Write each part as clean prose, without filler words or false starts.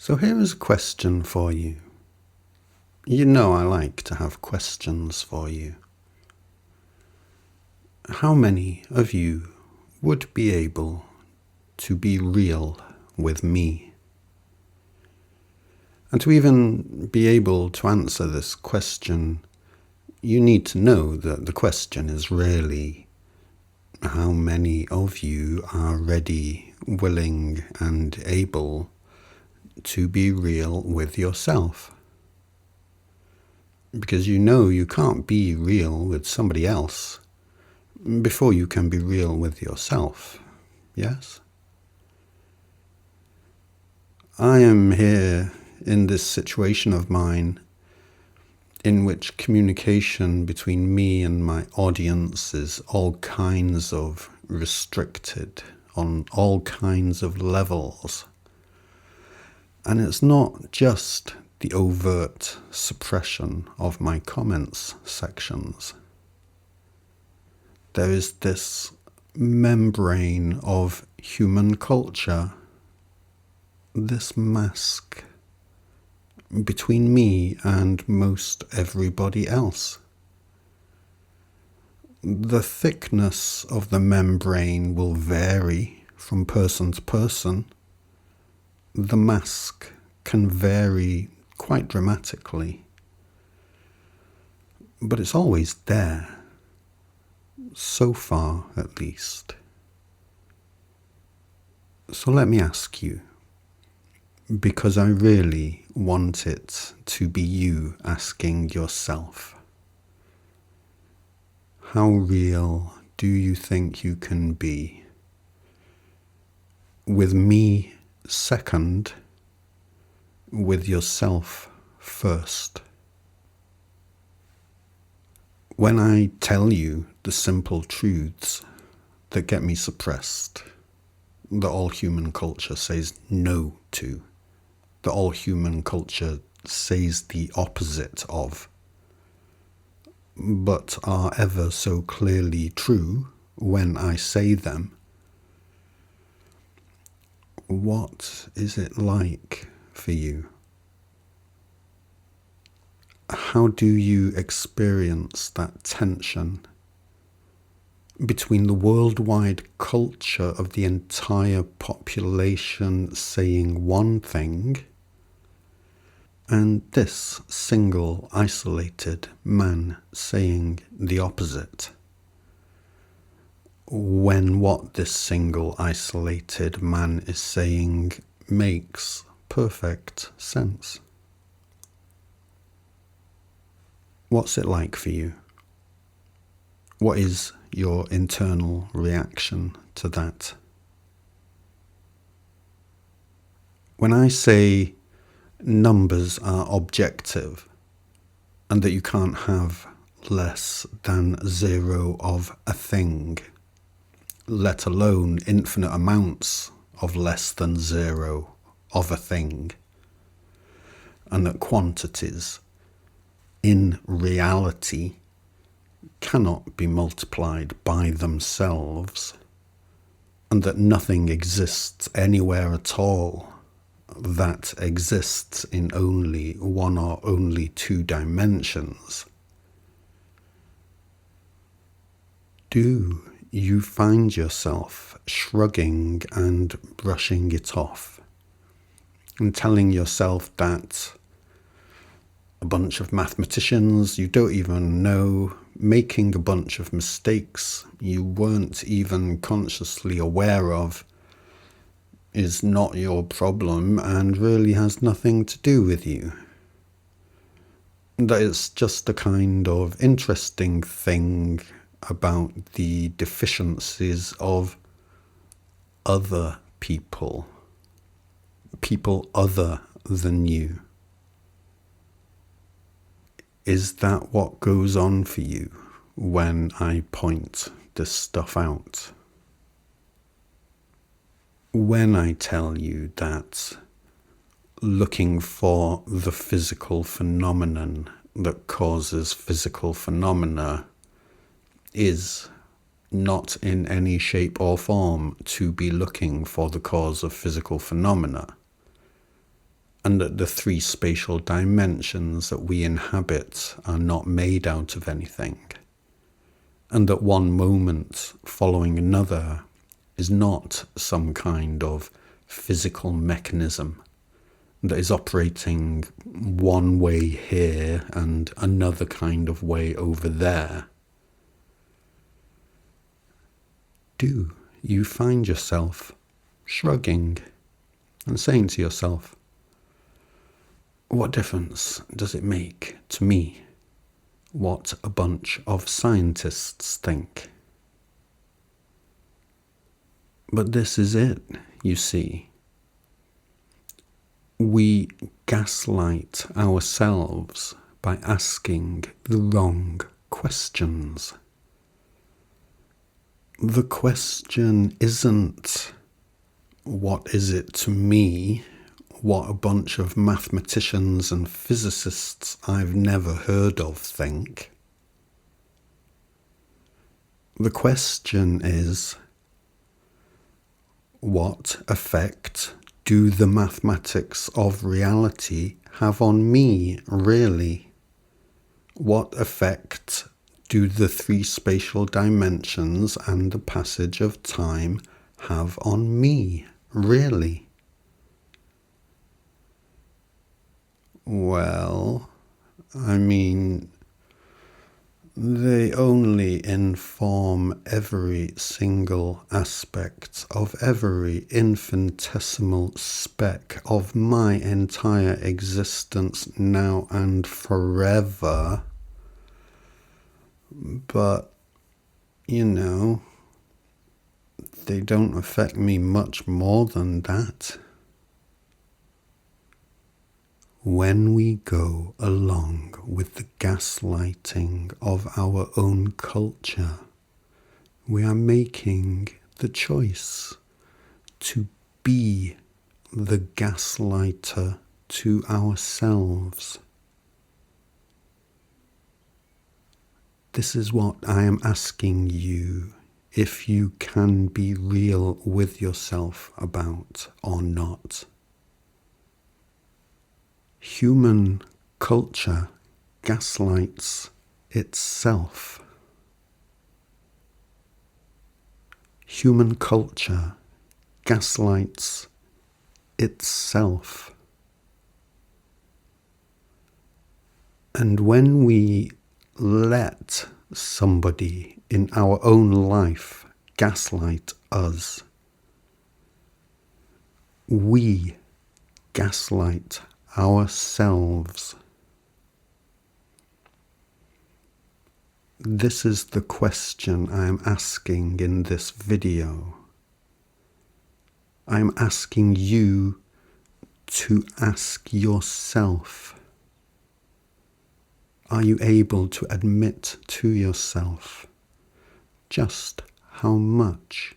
So here is a question for you. You know I like to have questions for you. How many of you would be able to be real with me? And to even be able to answer this question, you need to know that the question is really how many of you are ready, willing, and able to be real with yourself. Because you know you can't be real with somebody else before you can be real with yourself, yes? I am here in this situation of mine in which communication between me and my audience is all kinds of restricted on all kinds of levels. And it's not just the overt suppression of my comments sections. There is this membrane of human culture, this mask between me and most everybody else. The thickness of the membrane will vary from person to person. The mask can vary quite dramatically, but it's always there, so far at least. So let me ask you, because I really want it to be you asking yourself, how real do you think you can be with me second, with yourself first? When I tell you the simple truths that get me suppressed, that all human culture says no to, that all human culture says the opposite of, but are ever so clearly true when I say them, what is it like for you? How do you experience that tension between the worldwide culture of the entire population saying one thing and this single isolated man saying the opposite, when what this single isolated man is saying makes perfect sense? What's it like for you? What is your internal reaction to that? When I say numbers are objective and that you can't have less than zero of a thing, let alone infinite amounts of less than zero of a thing, and that quantities in reality cannot be multiplied by themselves, and that nothing exists anywhere at all that exists in only one or only two dimensions, do you find yourself shrugging and brushing it off and telling yourself that a bunch of mathematicians you don't even know making a bunch of mistakes you weren't even consciously aware of is not your problem and really has nothing to do with you? That it's just a kind of interesting thing about the deficiencies of other people, people other than you. Is that what goes on for you when I point this stuff out? When I tell you that looking for the physical phenomenon that causes physical phenomena is not in any shape or form to be looking for the cause of physical phenomena, and that the three spatial dimensions that we inhabit are not made out of anything, and that one moment following another is not some kind of physical mechanism that is operating one way here and another kind of way over there. Do you find yourself shrugging and saying to yourself, what difference does it make to me what a bunch of scientists think? But this is it, you see. We gaslight ourselves by asking the wrong questions. The question isn't, what is it to me what a bunch of mathematicians and physicists I've never heard of think? The question is, what effect do the mathematics of reality have on me, really? What effect do the three spatial dimensions and the passage of time have on me, really? Well, I mean, they only inform every single aspect of every infinitesimal speck of my entire existence now and forever. But, you know, they don't affect me much more than that. When we go along with the gaslighting of our own culture, we are making the choice to be the gaslighter to ourselves. This is what I am asking you, if you can be real with yourself about or not. Human culture gaslights itself. Human culture gaslights itself. And when we let somebody in our own life gaslight us, we gaslight ourselves. This is the question I am asking in this video. I am asking you to ask yourself. Are you able to admit to yourself just how much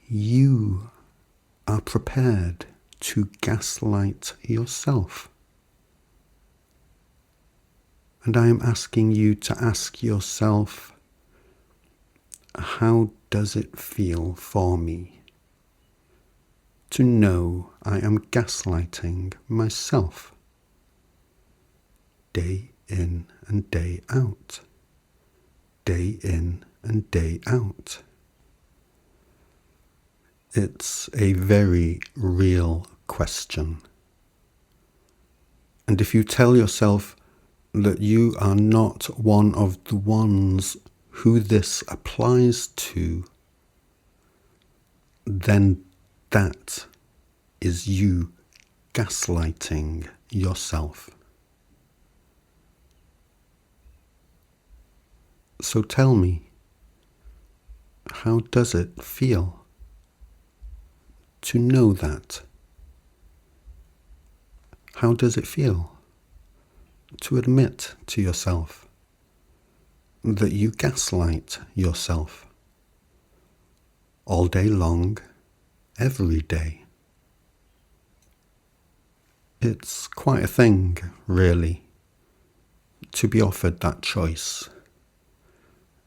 you are prepared to gaslight yourself? And I am asking you to ask yourself, how does it feel for me to know I am gaslighting myself day in and day out, day in and day out? It's a very real question. And if you tell yourself that you are not one of the ones who this applies to, then that is you gaslighting yourself. So tell me, how does it feel to know that? How does it feel to admit to yourself that you gaslight yourself all day long, every day? It's quite a thing, really, to be offered that choice.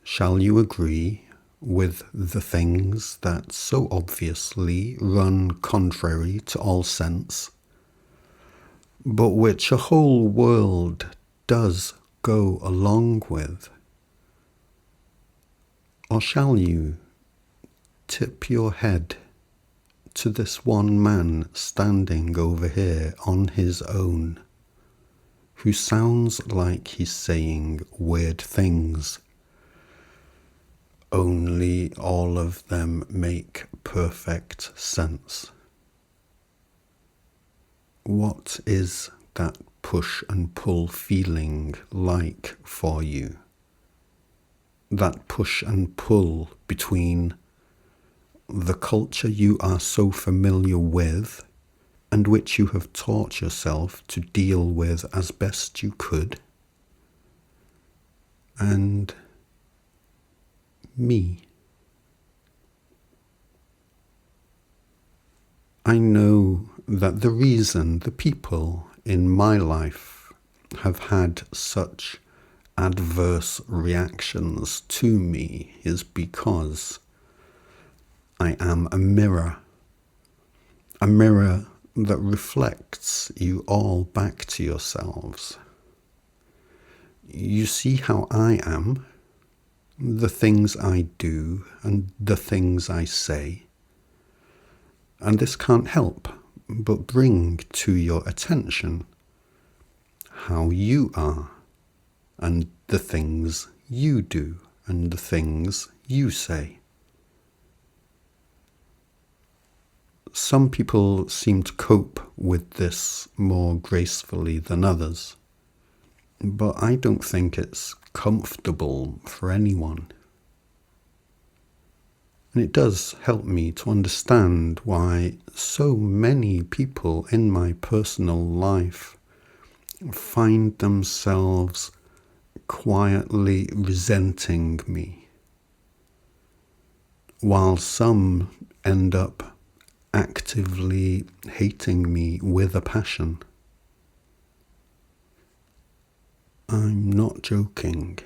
Shall you agree with the things that so obviously run contrary to all sense? but which a whole world does go along with? Or shall you tip your head to this one man standing over here on his own, who sounds like he's saying weird things, only all of them make perfect sense? What is that push and pull feeling like for you? That push and pull between the culture you are so familiar with and which you have taught yourself to deal with as best you could, and me. I know that the reason the people in my life have had such adverse reactions to me is because I am a mirror that reflects you all back to yourselves. You see how I am, the things I do and the things I say, and this can't help but bring to your attention how you are and the things you do and the things you say. Some people seem to cope with this more gracefully than others, but I don't think it's comfortable for anyone. And it does help me to understand why so many people in my personal life find themselves quietly resenting me, while some end up actively hating me with a passion. I'm not joking.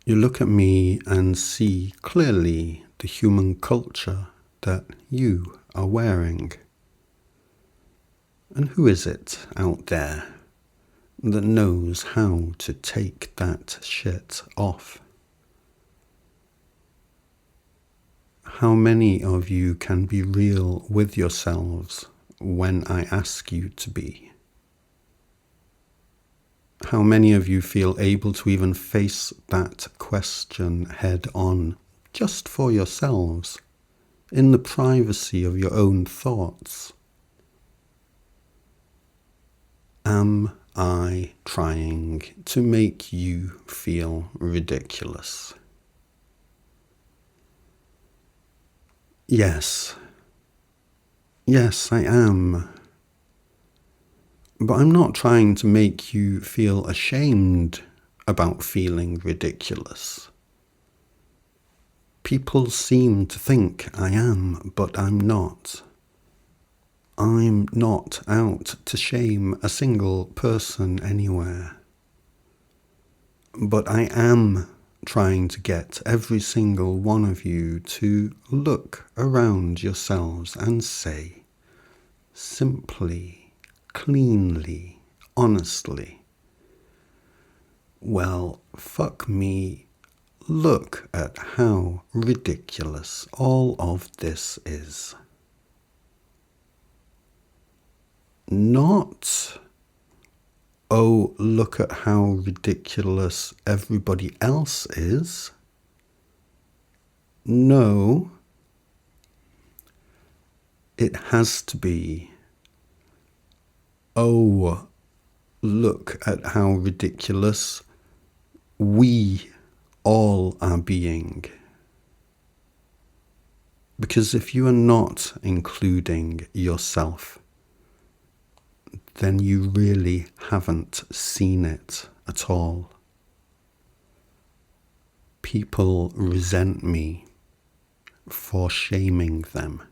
You look at me and see clearly the human culture that you are wearing. And who is it out there that knows how to take that shit off? How many of you can be real with yourselves when I ask you to be? How many of you feel able to even face that question head on, just for yourselves, in the privacy of your own thoughts? Am I trying to make you feel ridiculous? Yes, I am. But I'm not trying to make you feel ashamed about feeling ridiculous. People seem to think I am, but I'm not. I'm not out to shame a single person anywhere. But I am trying to get every single one of you to look around yourselves and say, simply, cleanly, honestly, well, fuck me, look at how ridiculous all of this is. Not, oh, look at how ridiculous everybody else is. No, it has to be, oh, look at how ridiculous we all are being. Because if you are not including yourself, then you really haven't seen it at all. People resent me for shaming them.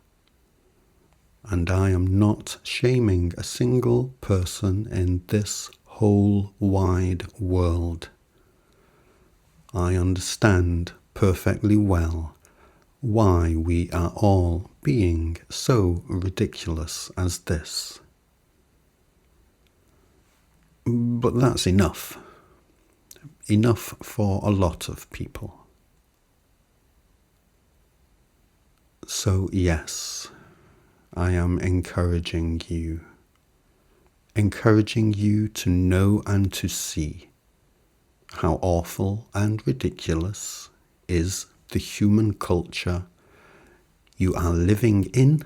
And I am not shaming a single person in this whole wide world. I understand perfectly well why we are all being so ridiculous as this. But that's enough. Enough for a lot of people. So yes, I am encouraging you to know and to see how awful and ridiculous is the human culture you are living in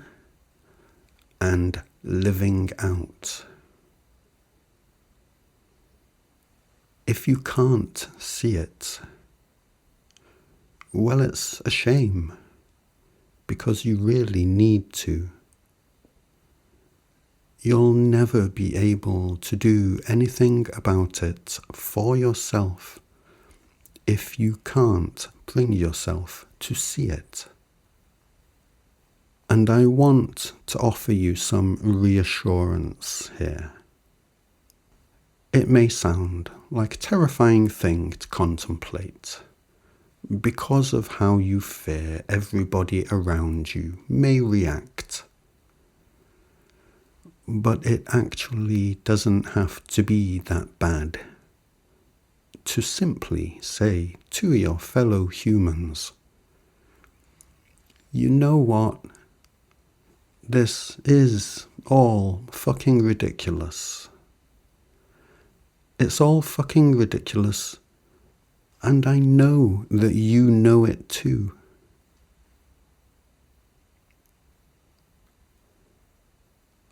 and living out. If you can't see it, well, it's a shame, because you really need to. You'll never be able to do anything about it for yourself if you can't bring yourself to see it. And I want to offer you some reassurance here. It may sound like a terrifying thing to contemplate, because of how you fear everybody around you may react. But it actually doesn't have to be that bad. To simply say to your fellow humans, you know what? This is all fucking ridiculous. It's all fucking ridiculous, and I know that you know it too.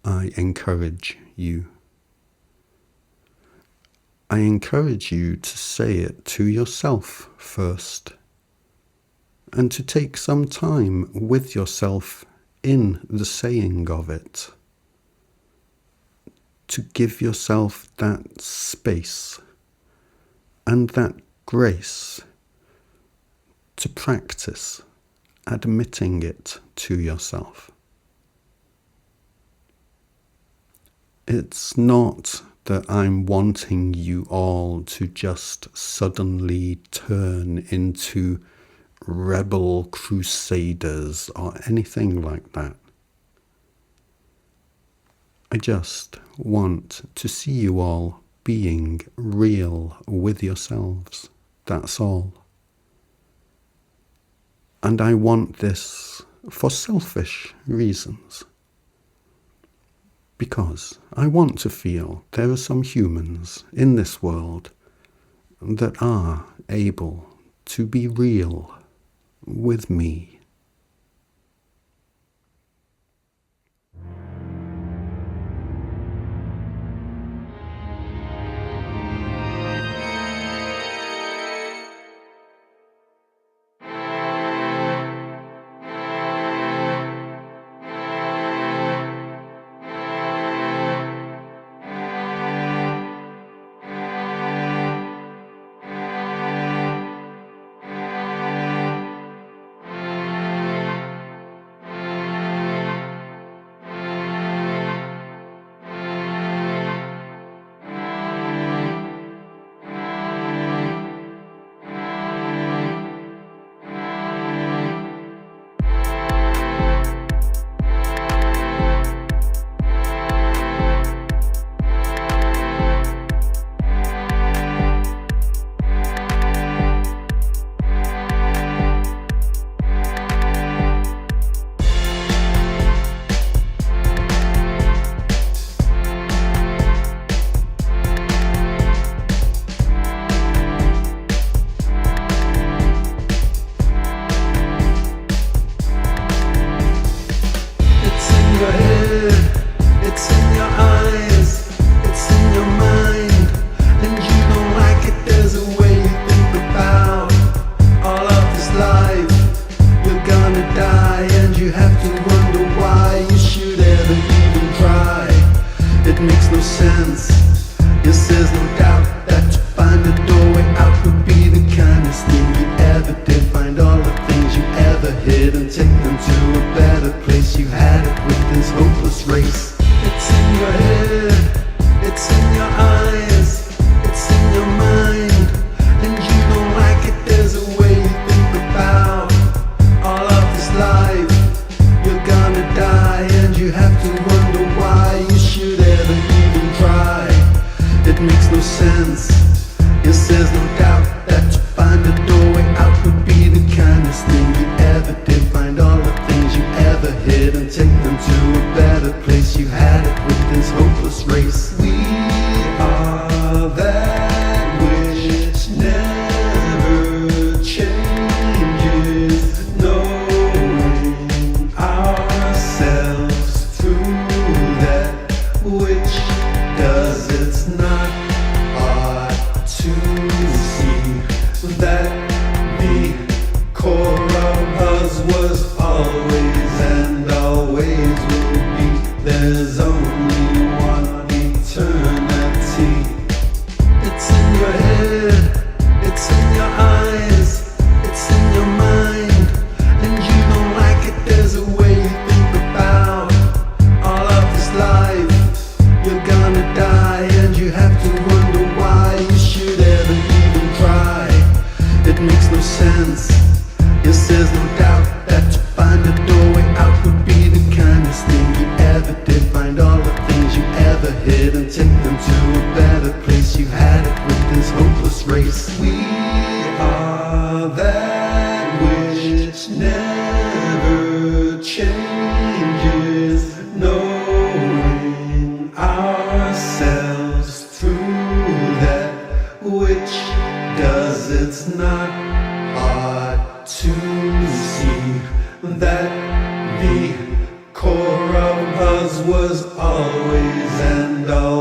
I encourage you. I encourage you to say it to yourself first, and to take some time with yourself in the saying of it, to give yourself that space and that grace to practice admitting it to yourself. It's not that I'm wanting you all to just suddenly turn into rebel crusaders or anything like that. I just want to see you all being real with yourselves. That's all. And I want this for selfish reasons. Because I want to feel there are some humans in this world that are able to be real with me. to wonder why you should ever even try. It makes no sense. It says no doubt that to find a doorway out would be the kindest thing you ever did. Find all the things you ever hid and take them to a better place. You had it with this hopeless race. We are that which never changes, knowing ourselves through that which does. It's not hard to see that the core of us was always and always will be. There's only one eternity. It's in your head, it's in your eyes, it's in your mind, and you don't like it. There's a way you think about all of this life. You're gonna die and you have to wonder why you should ever even try. It makes no sense. It says no doubt that to find a doorway out would be the kindest thing you ever did. Find all the things you ever hid and take them to a better place. You had it with this hopeless race. We are that which never changes, knowing ourselves through that which does. It's not hard to see that the core of us was always and always